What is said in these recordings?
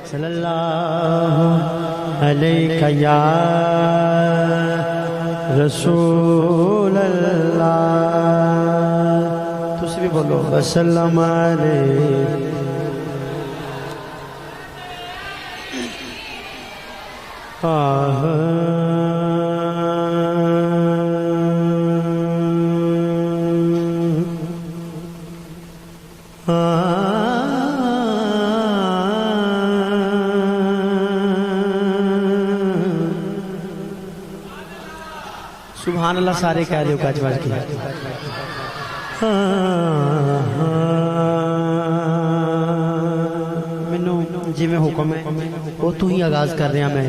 सल्लल्लाहु अलैका या रसूल अल्लाह। तुसी भी बोलो वसल्लम अलैहि। सुभान अल्लाह सारे कह रहे हो काज बाज की। मैनू जिमें हुक्म है वो तू ही आगाज कर रहा मैं।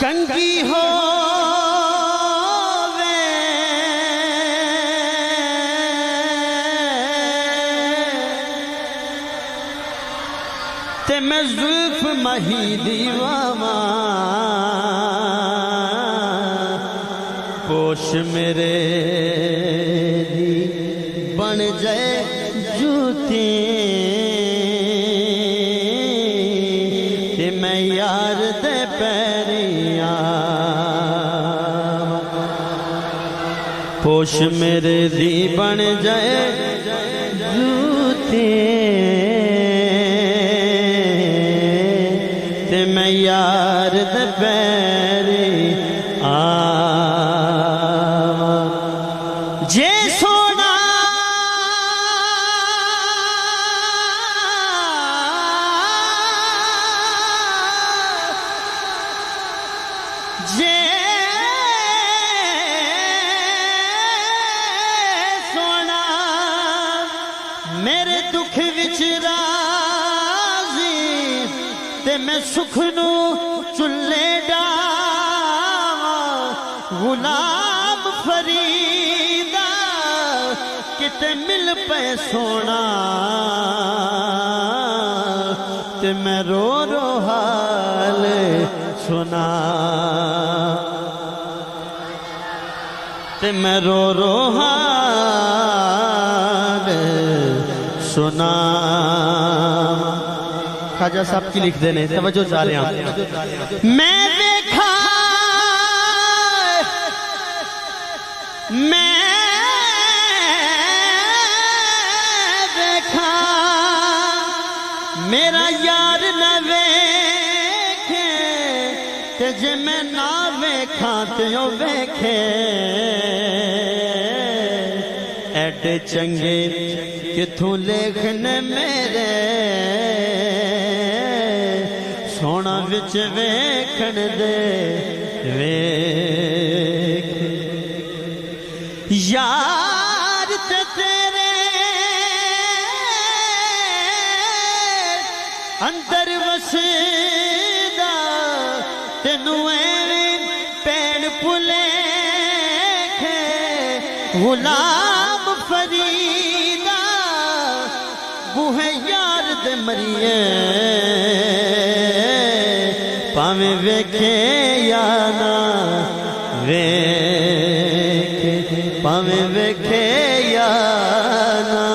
कंगी हो वे ते मैं जुल्फ मही दीवामा पोश मेरे दी बन जाए जूती ते मैं यार दे पैरिया पोश मेरे दी बन जाए जूती ते मैं यार दे पैरी जे सोना जे सोना मेरे दुख विच राज़ी ते मैं सुख नू चुल्ले डावा गुलाम फरीदा किते मिल पे सोना ते मैं रो रो हाल सुना ते मैं रो रो हाल सुना। ख्वाजा साहब की लिख देने तवज्जो जा रहे हैं। मैं देखा मेरा यार न वेखे ते जे मैं ना वेखा ते ओ वेखे एडे चंगे किथों लेखने मेरे सोना विच वेखण दे वेख यार ते तेरे अंदर वसदा तेनू एवें पैण भुलेखे गुलाम फरीदा बूहे यार दे मरिए भावें वेखे या ना वेखे भावें वेखे या ना